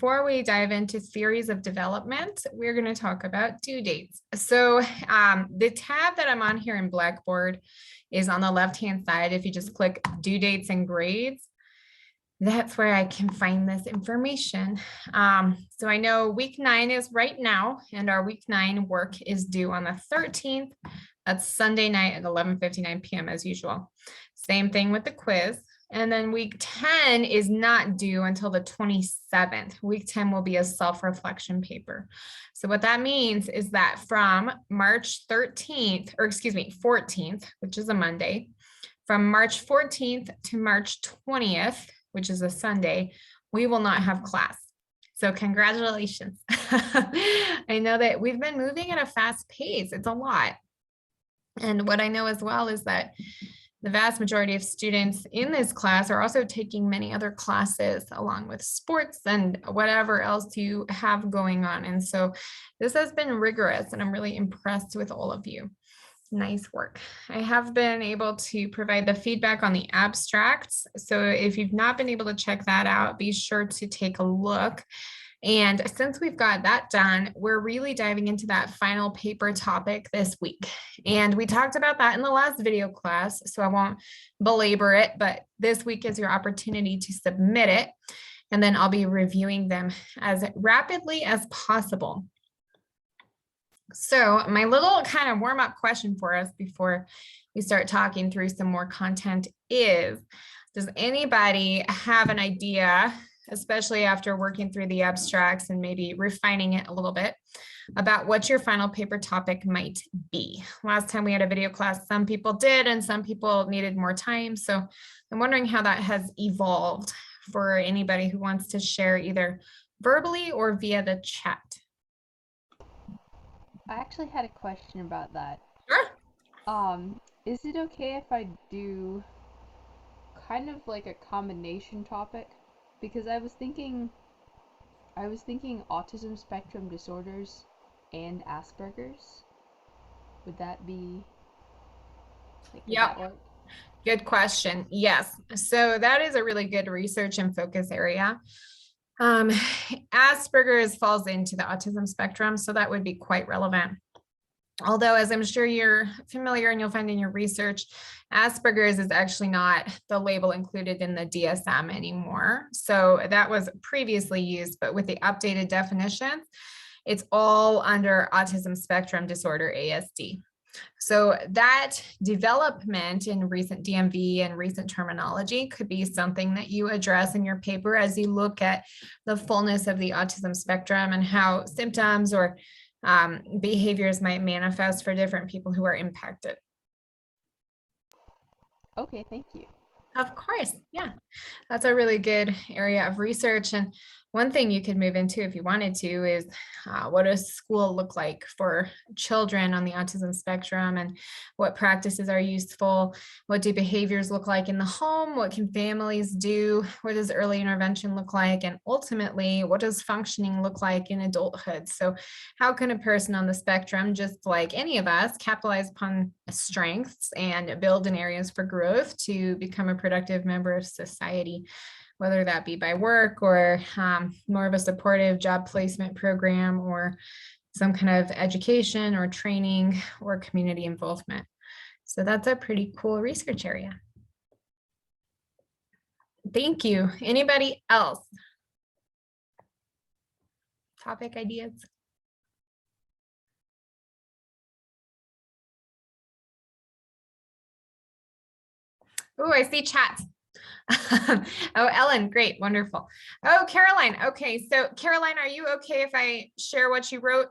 before we dive into theories of development, we're going to talk about due dates. So the tab that I'm on here in Blackboard is on the left-hand side. If you just click due dates and grades, that's where I can find this information. So I know week 9 is right now, and our week 9 work is due on the 13th. That's Sunday night at 11:59 p.m. as usual. Same thing with the quiz. And then week 10 is not due until the 27th. Week 10 will be a self-reflection paper. So what that means is that from March 13th, or excuse me, 14th, which is a Monday, from March 14th to March 20th, which is a Sunday, we will not have class. So congratulations. I know that we've been moving at a fast pace. It's a lot. And what I know as well is that the vast majority of students in this class are also taking many other classes along with sports and whatever else you have going on. And so this has been rigorous, and I'm really impressed with all of you. Nice work. I have been able to provide the feedback on the abstracts. So if you've not been able to check that out, be sure to take a look. And since we've got that done, we're really diving into that final paper topic this week. And we talked about that in the last video class, so I won't belabor it, but this week is your opportunity to submit it. And then I'll be reviewing them as rapidly as possible. So my little kind of warm-up question for us before we start talking through some more content is, does anybody have an idea, especially after working through the abstracts and maybe refining it a little bit, about what your final paper topic might be? Last time we had a video class, some people did and some people needed more time. So I'm wondering how that has evolved for anybody who wants to share either verbally or via the chat. I actually had a question about that. Sure. Is it okay if I do kind of like a combination topic? Because I was thinking autism spectrum disorders and Asperger's. Would that be like, would that work? Good question. Yes. So that is a really good research and focus area. Asperger's falls into the autism spectrum, so that would be quite relevant. Although, as I'm sure you're familiar and you'll find in your research, Asperger's is actually not the label included in the DSM anymore. So that was previously used, but with the updated definitions, it's all under autism spectrum disorder, ASD. So that development in recent DMV and recent terminology could be something that you address in your paper as you look at the fullness of the autism spectrum and how symptoms or behaviors might manifest for different people who are impacted. Okay, thank you. Of course, yeah. That's a really good area of research. And one thing you could move into if you wanted to is what does school look like for children on the autism spectrum, and what practices are useful? What do behaviors look like in the home? What can families do? What does early intervention look like? And ultimately, what does functioning look like in adulthood? So how can a person on the spectrum, just like any of us, capitalize upon strengths and build in areas for growth to become a productive member of society, whether that be by work or more of a supportive job placement program or some kind of education or training or community involvement. So that's a pretty cool research area. Thank you. Anybody else? Topic ideas? Oh, I see chat. Oh, Ellen, great, wonderful. Oh, Caroline. Okay, so Caroline, are you okay if I share what you wrote?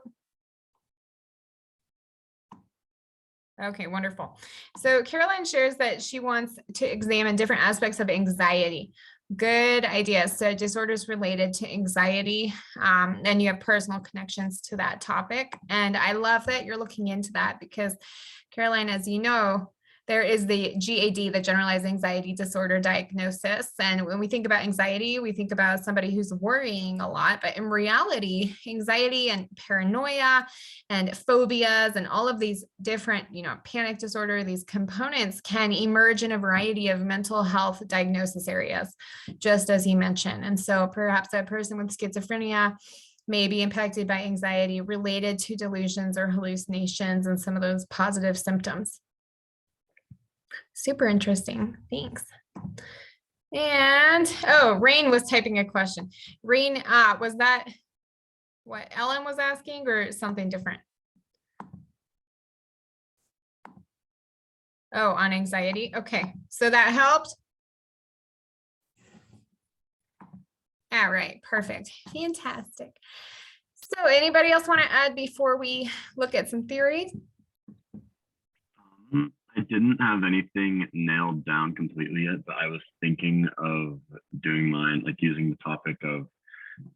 Okay, wonderful. So Caroline shares that she wants to examine different aspects of anxiety. Good idea. So disorders related to anxiety, and you have personal connections to that topic. And I love that you're looking into that because, Caroline, as you know, There is the GAD, the generalized anxiety disorder diagnosis. And when we think about anxiety, we think about somebody who's worrying a lot, but in reality, anxiety and paranoia and phobias and all of these different, panic disorder, these components can emerge in a variety of mental health diagnosis areas, just as he mentioned. And so perhaps a person with schizophrenia may be impacted by anxiety related to delusions or hallucinations and some of those positive symptoms. Super interesting. Thanks. And, Rain was typing a question. Rain, was that what Ellen was asking or something different? Oh, on anxiety. Okay, so that helped. All right, perfect. Fantastic. So anybody else want to add before we look at some theories? I didn't have anything nailed down completely yet, but I was thinking of doing mine, like using the topic of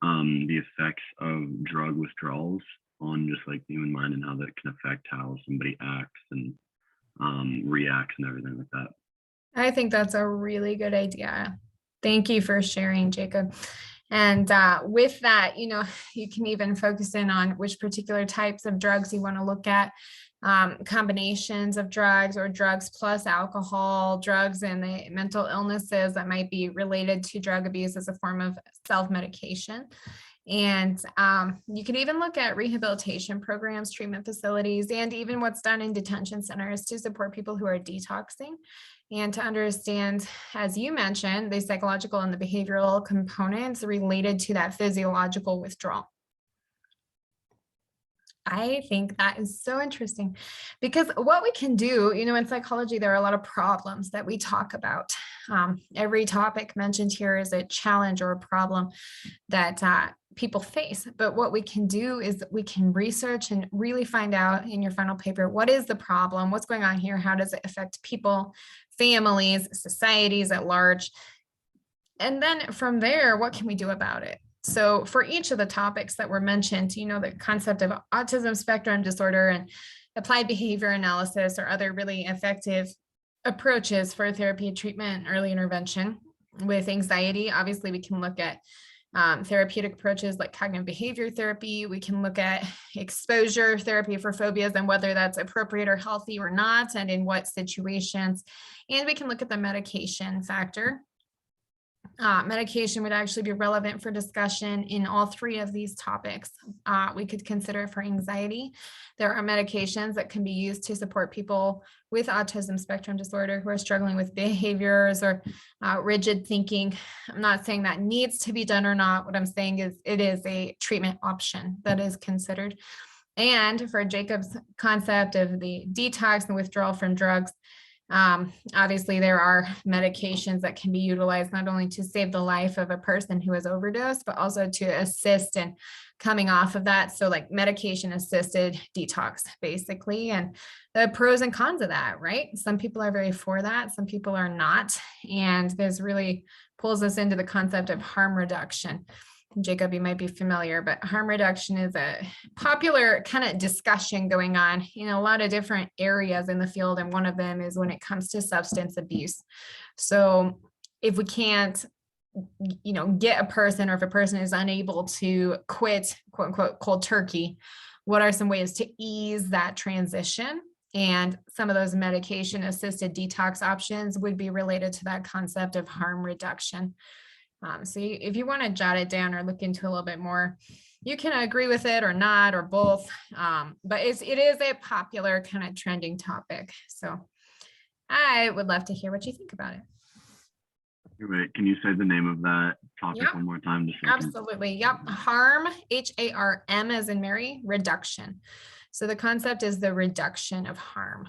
the effects of drug withdrawals on just like the human mind and how that can affect how somebody acts and reacts and everything like that. I think that's a really good idea. Thank you for sharing, Jacob. And with that, you can even focus in on which particular types of drugs you want to look at, combinations of drugs or drugs plus alcohol, drugs and the mental illnesses that might be related to drug abuse as a form of self-medication. And you can even look at rehabilitation programs, treatment facilities, and even what's done in detention centers to support people who are detoxing and to understand, as you mentioned, the psychological and the behavioral components related to that physiological withdrawal. I think that is so interesting because what we can do, in psychology, there are a lot of problems that we talk about. Every topic mentioned here is a challenge or a problem that people face. But what we can do is we can research and really find out in your final paper, what is the problem? What's going on here? How does it affect people, families, societies at large? And then from there, what can we do about it? So for each of the topics that were mentioned, the concept of autism spectrum disorder and applied behavior analysis or other really effective approaches for therapy, treatment, and early intervention. With anxiety, obviously, we can look at therapeutic approaches like cognitive behavior therapy. We can look at exposure therapy for phobias and whether that's appropriate or healthy or not, and in what situations. And we can look at the medication factor. Medication would actually be relevant for discussion in all three of these topics. We could consider for anxiety. There are medications that can be used to support people with autism spectrum disorder who are struggling with behaviors or rigid thinking. I'm not saying that needs to be done or not. What I'm saying is it is a treatment option that is considered. And for Jacob's concept of the detox and withdrawal from drugs, obviously, there are medications that can be utilized not only to save the life of a person who has overdosed, but also to assist in coming off of that. So like medication assisted detox, basically, and the pros and cons of that, right? Some people are very for that. Some people are not. And this really pulls us into the concept of harm reduction. Jacob, you might be familiar, but harm reduction is a popular kind of discussion going on in a lot of different areas in the field. And one of them is when it comes to substance abuse. So if we can't, get a person, or if a person is unable to quit, quote unquote, cold turkey, what are some ways to ease that transition? And some of those medication assisted detox options would be related to that concept of harm reduction. So if you want to jot it down or look into a little bit more, you can agree with it or not, or both. But it is a popular kind of trending topic. So I would love to hear what you think about it. Wait, can you say the name of that topic one more time? Absolutely. Yep. Harm, HARM as in Mary, reduction. So the concept is the reduction of harm.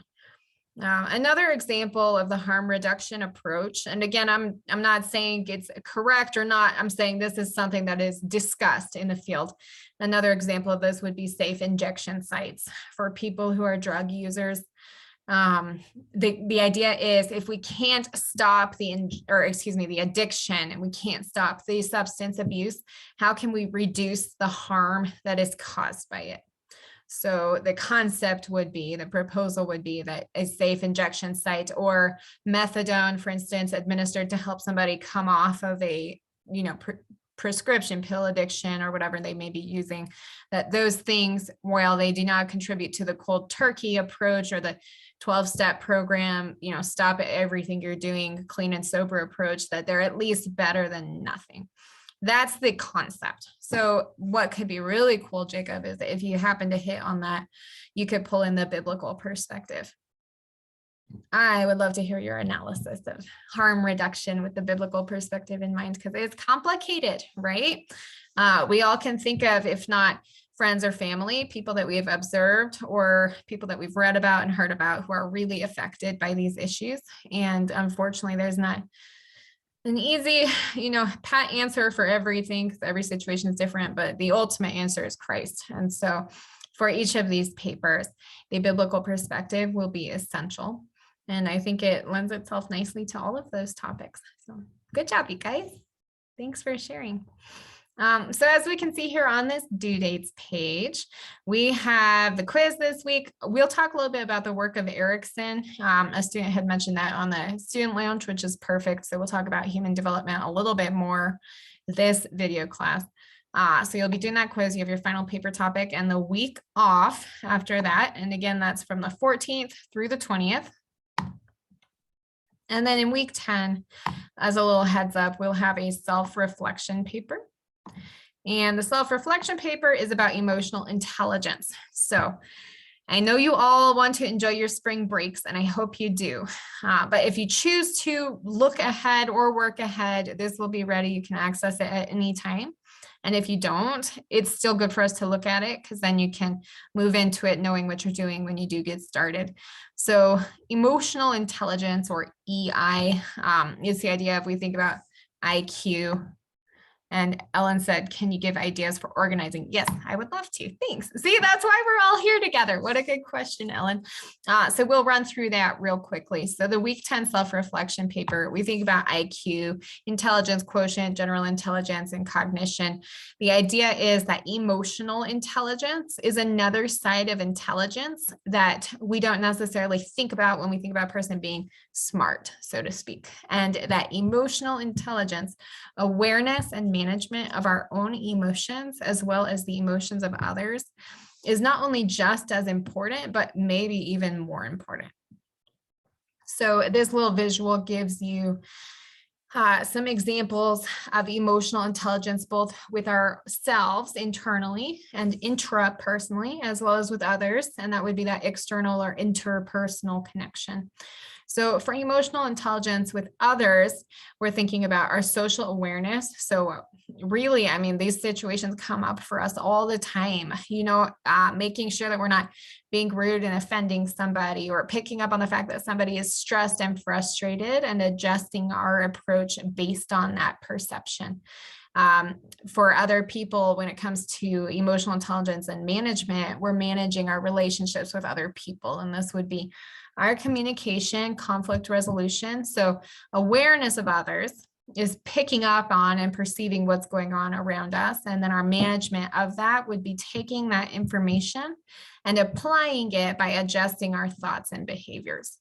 Another example of the harm reduction approach, and again, I'm not saying it's correct or not, I'm saying this is something that is discussed in the field. Another example of this would be safe injection sites for people who are drug users. The idea is if we can't stop the addiction and we can't stop the substance abuse, how can we reduce the harm that is caused by it? So the concept would be, the proposal would be that a safe injection site or methadone, for instance, administered to help somebody come off of a, prescription pill addiction or whatever they may be using, that those things, while they do not contribute to the cold turkey approach or the 12-step program, stop everything you're doing, clean and sober approach, that they're at least better than nothing. That's the concept. So what could be really cool, Jacob, is that if you happen to hit on that, you could pull in the biblical perspective. I would love to hear your analysis of harm reduction with the biblical perspective in mind, because it's complicated, right? We all can think of, if not friends or family, people that we've observed or people that we've read about and heard about who are really affected by these issues. And unfortunately, there's not an easy, pat answer for everything, because every situation is different, but the ultimate answer is Christ. And so for each of these papers, the biblical perspective will be essential. And I think it lends itself nicely to all of those topics. So good job, you guys. Thanks for sharing. So as we can see here on this due dates page, we have the quiz this week. We'll talk a little bit about the work of Erickson. A student had mentioned that on the student lounge, which is perfect. So we'll talk about human development a little bit more this video class. So you'll be doing that quiz. You have your final paper topic and the week off after that. And again, that's from the 14th through the 20th. And then in week 10, as a little heads up, we'll have a self-reflection paper. And the self-reflection paper is about emotional intelligence. So I know you all want to enjoy your spring breaks, and I hope you do. But if you choose to look ahead or work ahead, this will be ready. You can access it at any time. And if you don't, it's still good for us to look at it, because then you can move into it knowing what you're doing when you do get started. So emotional intelligence, or EI, is the idea if we think about IQ. And Ellen said, can you give ideas for organizing? Yes, I would love to. Thanks. See, that's why we're all here together. What a good question, Ellen. So we'll run through that real quickly. So the week 10 self-reflection paper, we think about IQ, intelligence quotient, general intelligence, and cognition. The idea is that emotional intelligence is another side of intelligence that we don't necessarily think about when we think about a person being smart, so to speak. And that emotional intelligence, awareness and management of our own emotions, as well as the emotions of others, is not only just as important, but maybe even more important. So this little visual gives you some examples of emotional intelligence, both with ourselves internally and intrapersonally, as well as with others. And that would be that external or interpersonal connection. So for emotional intelligence with others, we're thinking about our social awareness. So really, I mean, these situations come up for us all the time, making sure that we're not being rude and offending somebody, or picking up on the fact that somebody is stressed and frustrated and adjusting our approach based on that perception. For other people, when it comes to emotional intelligence and management, we're managing our relationships with other people. And this would be our communication, conflict resolution. So awareness of others is picking up on and perceiving what's going on around us. And then our management of that would be taking that information and applying it by adjusting our thoughts and behaviors.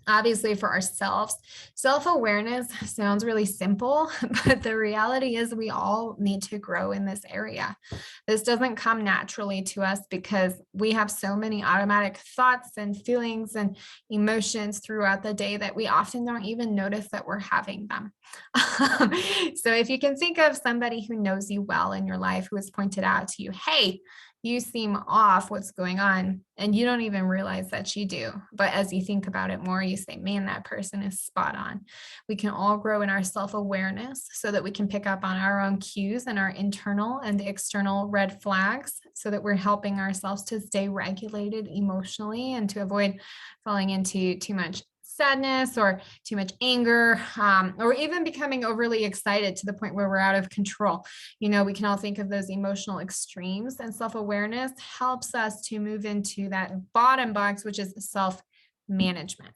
Obviously, for ourselves, self-awareness sounds really simple, but the reality is we all need to grow in this area. This doesn't come naturally to us because we have so many automatic thoughts and feelings and emotions throughout the day that we often don't even notice that we're having them. So if you can think of somebody who knows you well in your life, who has pointed out to you, hey, you seem off, what's going on? And you don't even realize that you do. But as you think about it more, you say, man, that person is spot on. We can all grow in our self-awareness so that we can pick up on our own cues and our internal and external red flags, so that we're helping ourselves to stay regulated emotionally and to avoid falling into too much sadness or too much anger, or even becoming overly excited to the point where we're out of control. We can all think of those emotional extremes, and self-awareness helps us to move into that bottom box, which is self-management.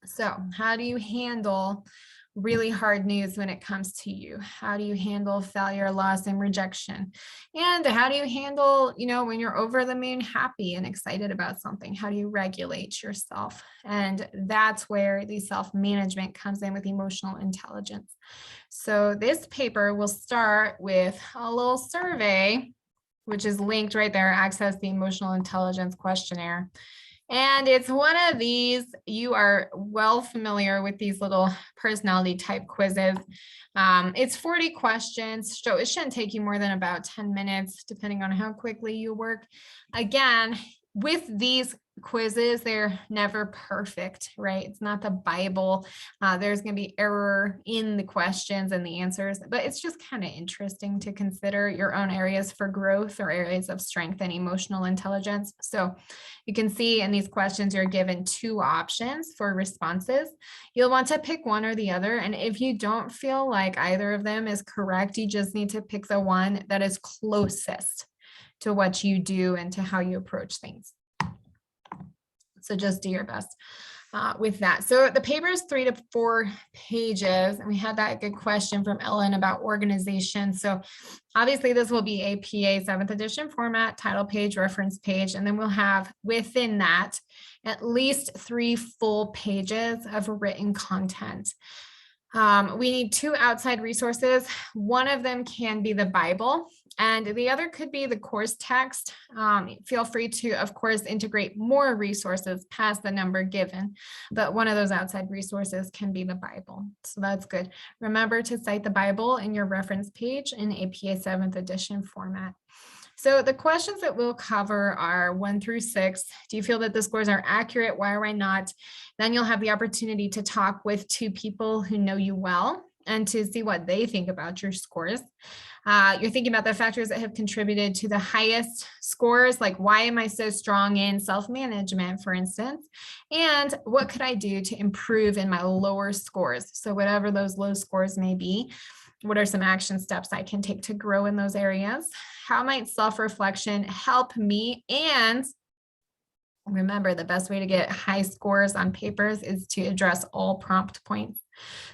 So how do you handle really hard news when it comes to you? How do you handle failure, loss, and rejection? And how do you handle, when you're over the moon happy and excited about something? How do you regulate yourself? And that's where the self-management comes in with emotional intelligence. So this paper will start with a little survey, which is linked right there, Access the Emotional Intelligence Questionnaire. And it's one of these, you are well familiar with these little personality type quizzes. It's 40 questions, so it shouldn't take you more than about 10 minutes, depending on how quickly you work. Again, with these quizzes, they're never perfect, right? It's not the Bible. There's going to be error in the questions and the answers, but it's just kind of interesting to consider your own areas for growth or areas of strength and emotional intelligence. So you can see in these questions, you're given 2 options for responses. You'll want to pick one or the other. And if you don't feel like either of them is correct, you just need to pick the one that is closest to what you do and to how you approach things. So just do your best with that. So the paper is 3 to 4 pages, and we had that good question from Ellen about organization. So obviously this will be a PA 7th edition format, title page, reference page, and then we'll have within that at least 3 full pages of written content. We need 2 outside resources. One of them can be the Bible, and the other could be the course text. Feel free to, of course, integrate more resources past the number given, but one of those outside resources can be the Bible. So that's good. Remember to cite the Bible in your reference page in APA 7th edition format. So the questions that we'll cover are 1 through 6. Do you feel that the scores are accurate? Why or why not? Then you'll have the opportunity to talk with 2 people who know you well and to see what they think about your scores. You're thinking about the factors that have contributed to the highest scores, like why am I so strong in self-management, for instance, and what could I do to improve in my lower scores? So whatever those low scores may be, what are some action steps I can take to grow in those areas? How might self-reflection help me? And remember, the best way to get high scores on papers is to address all prompt points.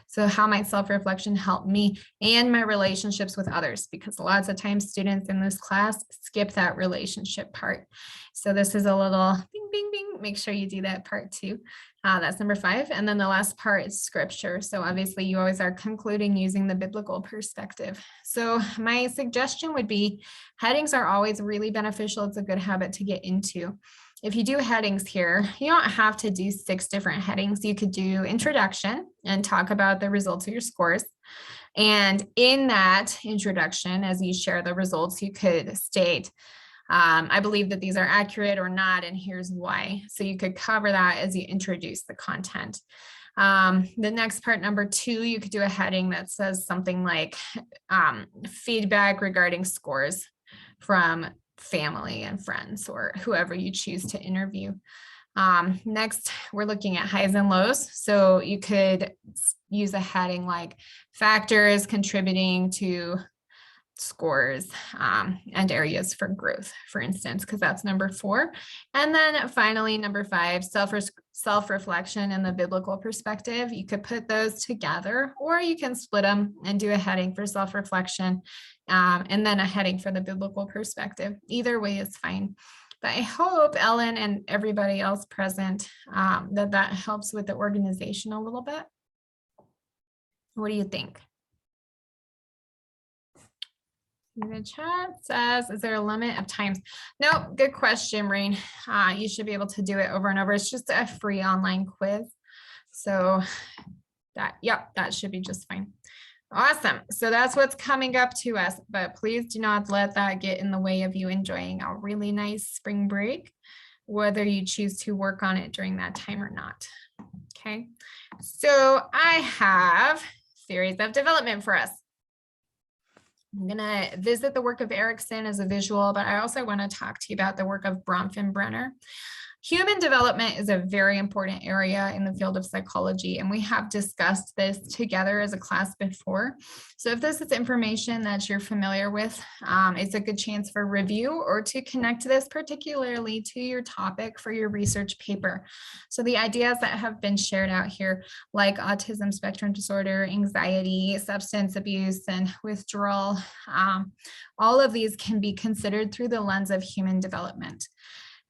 So how might self-reflection help me and my relationships with others? Because lots of times students in this class skip that relationship part. So this is a little bing, bing, bing. Make sure you do that part too. That's number 5. And then the last part is scripture. So obviously you always are concluding using the biblical perspective. So my suggestion would be headings are always really beneficial. It's a good habit to get into. If you do headings here, you don't have to do 6 different headings. You could do introduction and talk about the results of your scores. And in that introduction, as you share the results, you could state, I believe that these are accurate or not, and here's why. So you could cover that as you introduce the content. The next part, number 2, you could do a heading that says something like feedback regarding scores from family and friends or whoever you choose to interview. Next, we're looking at highs and lows. So you could use a heading like factors contributing to scores and areas for growth, for instance, because that's number 4. And then finally, number 5, self-reflection and the biblical perspective. You could put those together, or you can split them and do a heading for self-reflection and then a heading for the biblical perspective. Either way is fine. But I hope Ellen and everybody else present that helps with the organization a little bit. What do you think? The chat says, is there a limit of times? No, good question, Rain. You should be able to do it over and over. It's just a free online quiz. So that should be just fine. Awesome. So that's what's coming up to us, but please do not let that get in the way of you enjoying a really nice spring break, whether you choose to work on it during that time or not. Okay. So I have theories of development for us. I'm going to visit the work of Erickson as a visual, but I also want to talk to you about the work of Bronfenbrenner. Human development is a very important area in the field of psychology, and we have discussed this together as a class before. So if this is information that you're familiar with, it's a good chance for review or to connect this particularly to your topic for your research paper. So the ideas that have been shared out here, like autism spectrum disorder, anxiety, substance abuse, and withdrawal, all of these can be considered through the lens of human development.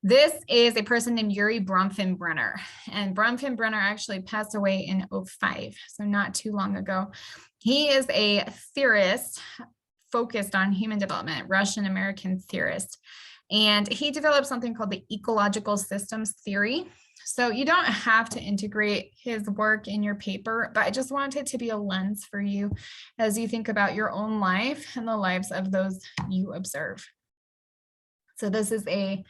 This is a person named Yuri Bronfenbrenner, and Bronfenbrenner actually passed away in 2005, so not too long ago. He is a theorist focused on human development, Russian-American theorist, and he developed something called the ecological systems theory. So you don't have to integrate his work in your paper, but I just want it to be a lens for you as you think about your own life and the lives of those you observe. So this is a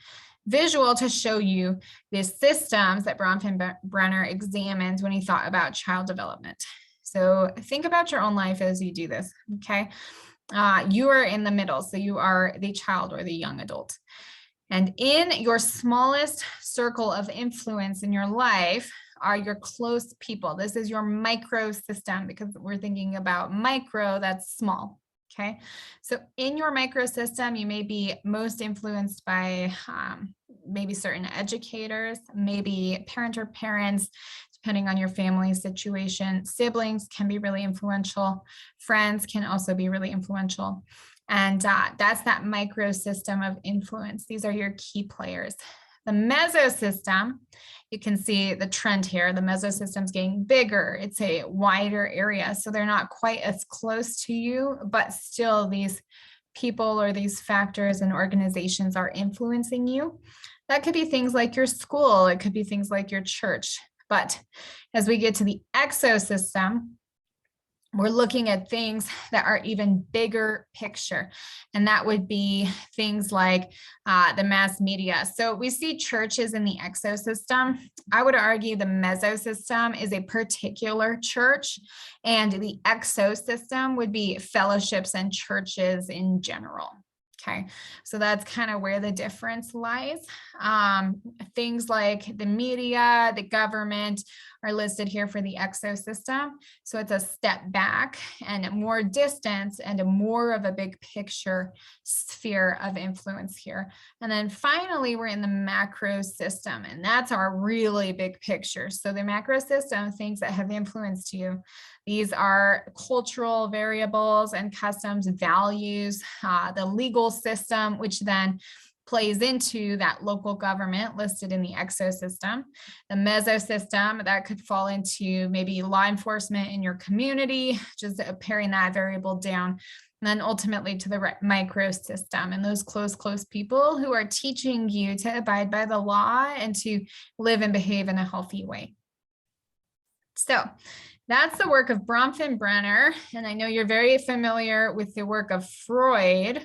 visual to show you the systems that Bronfenbrenner examined when he thought about child development. So think about your own life as you do this, okay? You are in the middle, so you are the child or the young adult. And in your smallest circle of influence in your life are your close people. This is your micro system, because we're thinking about micro, that's small. Okay, so in your microsystem, you may be most influenced by maybe certain educators, maybe parent or parents, depending on your family situation. Siblings can be really influential. Friends can also be really influential. And that's that microsystem of influence. These are your key players. The mesosystem, you can see the trend here. The mesosystem's getting bigger. It's a wider area, so they're not quite as close to you, but still these people or these factors and organizations are influencing you. That could be things like your school. It could be things like your church. But as we get to the exosystem, we're looking at things that are even bigger picture. And that would be things like the mass media. So we see churches in the exosystem. I would argue the mesosystem is a particular church, and the exosystem would be fellowships and churches in general. Okay, so that's kind of where the difference lies. Things like the media, the government are listed here for the exosystem. So it's a step back and more distance and a more of a big picture sphere of influence here. And then finally, we're in the macro system, and that's our really big picture. So the macro system, things that have influenced you. These are cultural variables and customs, values, the legal system, which then plays into that local government listed in the exosystem. The mesosystem, that could fall into maybe law enforcement in your community, just paring that variable down. And then ultimately to the microsystem and those close people who are teaching you to abide by the law and to live and behave in a healthy way. So that's the work of Bronfenbrenner, and I know you're very familiar with the work of Freud,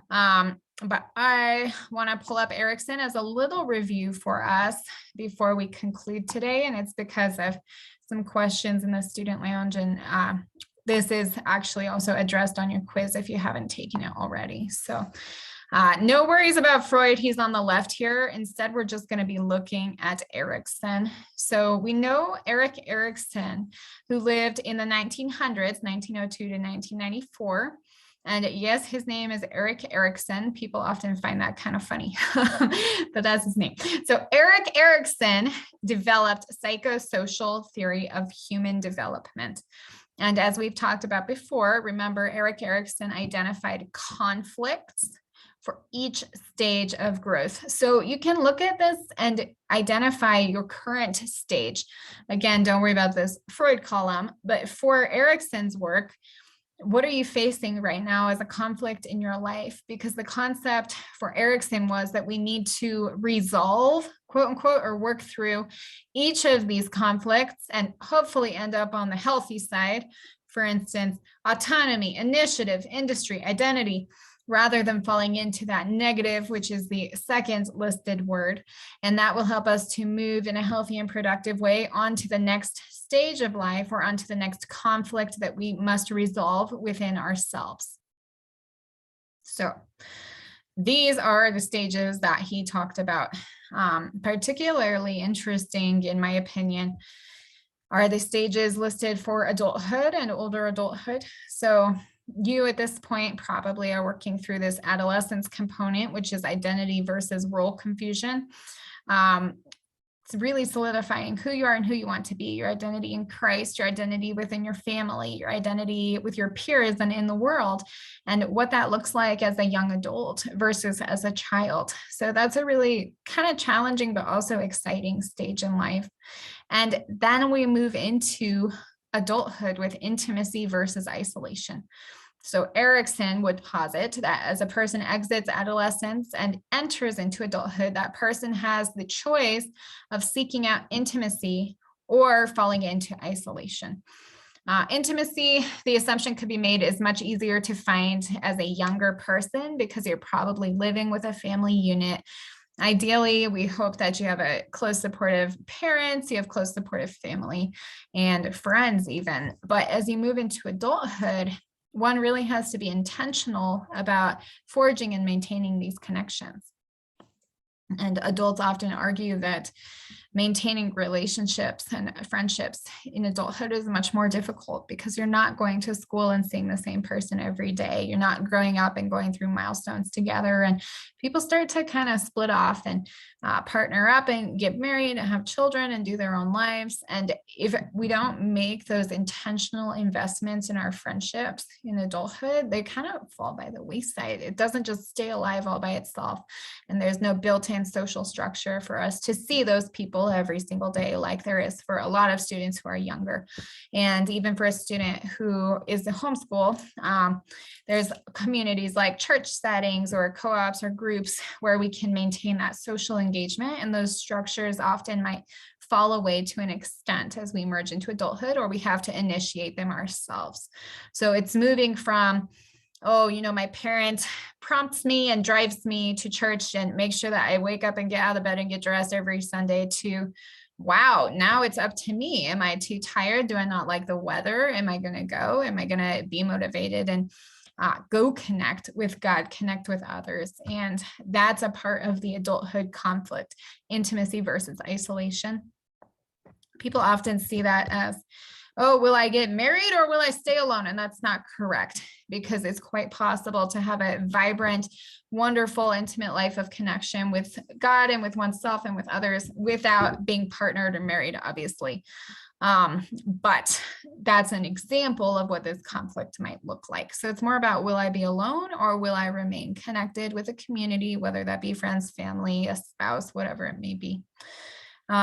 but I want to pull up Erikson as a little review for us before we conclude today, and it's because of some questions in the student lounge, and this is actually also addressed on your quiz if you haven't taken it already. So no worries about Freud. He's on the left here. Instead, we're just going to be looking at Erikson. So we know Erik Erikson, who lived in the 1900s, 1902 to 1994. And yes, his name is Erik Erikson. People often find that kind of funny, but that's his name. So Erik Erikson developed psychosocial theory of human development. And as we've talked about before, remember, Erik Erikson identified conflicts for each stage of growth. So you can look at this and identify your current stage. Again, don't worry about this Freud column, but for Erikson's work, what are you facing right now as a conflict in your life? Because the concept for Erikson was that we need to resolve, quote unquote, or work through each of these conflicts and hopefully end up on the healthy side. For instance, autonomy, initiative, industry, identity, rather than falling into that negative, which is the second listed word. And that will help us to move in a healthy and productive way onto the next stage of life or onto the next conflict that we must resolve within ourselves. So these are the stages that he talked about. Particularly interesting, in my opinion, are the stages listed for adulthood and older adulthood. So you at this point probably are working through this adolescence component, which is identity versus role confusion. It's really solidifying who you are and who you want to be, your identity in Christ, your identity within your family, your identity with your peers and in the world, and what that looks like as a young adult versus as a child. So that's a really kind of challenging, but also exciting stage in life. And then we move into adulthood with intimacy versus isolation. So Erickson would posit that as a person exits adolescence and enters into adulthood, that person has the choice of seeking out intimacy or falling into isolation. Intimacy, the assumption could be made, is much easier to find as a younger person because you're probably living with a family unit. Ideally, we hope that you have a close supportive parents, you have close supportive family and friends even. But as you move into adulthood, one really has to be intentional about forging and maintaining these connections. And adults often argue that maintaining relationships and friendships in adulthood is much more difficult because you're not going to school and seeing the same person every day. You're not growing up and going through milestones together, and people start to kind of split off and partner up and get married and have children and do their own lives. And if we don't make those intentional investments in our friendships in adulthood, they kind of fall by the wayside. It doesn't just stay alive all by itself. And there's no built-in social structure for us to see those people every single day like there is for a lot of students who are younger. And even for a student who is in homeschool, there's communities like church settings or co-ops or groups where we can maintain that social engagement, and those structures often might fall away to an extent as we merge into adulthood, or we have to initiate them ourselves. So it's moving from, oh, you know, my parent prompts me and drives me to church and makes sure that I wake up and get out of bed and get dressed every Sunday, to, wow, now it's up to me. Am I too tired? Do I not like the weather? Am I going to go? Am I going to be motivated and go connect with God, connect with others? And that's a part of the adulthood conflict, intimacy versus isolation. People often see that as, oh, will I get married or will I stay alone? And that's not correct, because it's quite possible to have a vibrant, wonderful, intimate life of connection with God and with oneself and with others without being partnered or married, obviously. But that's an example of what this conflict might look like. So it's more about, will I be alone or will I remain connected with a community, whether that be friends, family, a spouse, whatever it may be.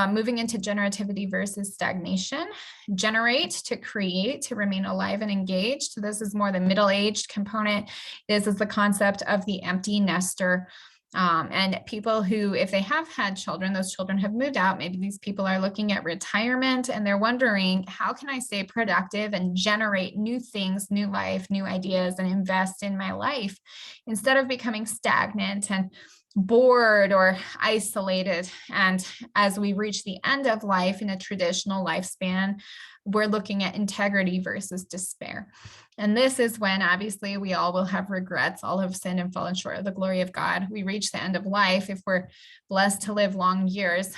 Moving into generativity versus stagnation. Generate, to create, to remain alive and engaged. So this is more the middle-aged component. This is the concept of the empty nester. And people who, if they have had children, those children have moved out. Maybe these people are looking at retirement and they're wondering, how can I stay productive and generate new things, new life, new ideas, and invest in my life instead of becoming stagnant and bored or isolated. And as we reach the end of life in a traditional lifespan, we're looking at integrity versus despair. And this is when, obviously, we all will have regrets. All have sinned and fallen short of the glory of God. We reach the end of life. If we're blessed to live long years,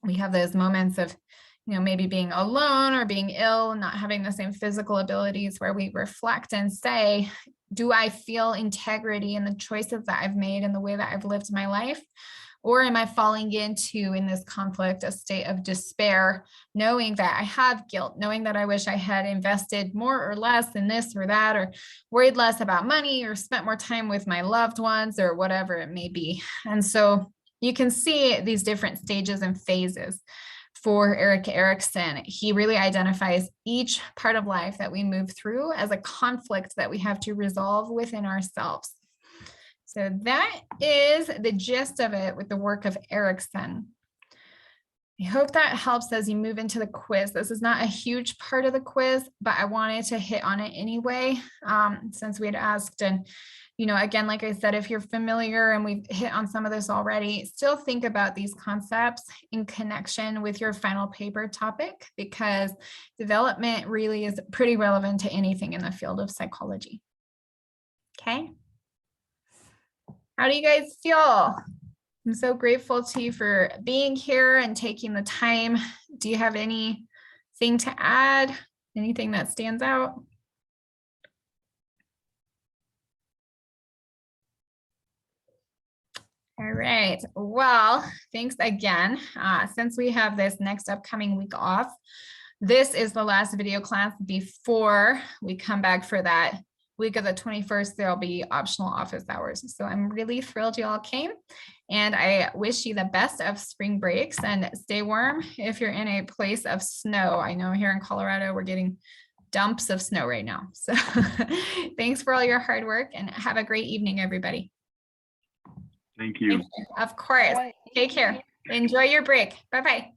we have those moments of, you know, maybe being alone or being ill, not having the same physical abilities, where we reflect and say, do I feel integrity in the choices that I've made and the way that I've lived my life? Or am I falling into, in this conflict, a state of despair, knowing that I have guilt, knowing that I wish I had invested more or less in this or that, or worried less about money, or spent more time with my loved ones, or whatever it may be. And so you can see these different stages and phases. For Erik Erikson, he really identifies each part of life that we move through as a conflict that we have to resolve within ourselves. So that is the gist of it with the work of Erikson. I hope that helps as you move into the quiz. This is not a huge part of the quiz, but I wanted to hit on it anyway, since we had asked. And, you know, again, like I said, if you're familiar and we've hit on some of this already, still think about these concepts in connection with your final paper topic, because development really is pretty relevant to anything in the field of psychology. Okay. How do you guys feel? I'm so grateful to you for being here and taking the time. Do you have anything to add? Anything that stands out? All right. Well, thanks again. Since we have this next upcoming week off, this is the last video class before we come back for that week of the 21st. There'll be optional office hours. So I'm really thrilled you all came, and I wish you the best of spring breaks, and stay warm if you're in a place of snow. I know here in Colorado, we're getting dumps of snow right now. So thanks for all your hard work, and have a great evening, everybody. Thank you. Of course. Take care. Enjoy your break. Bye-bye.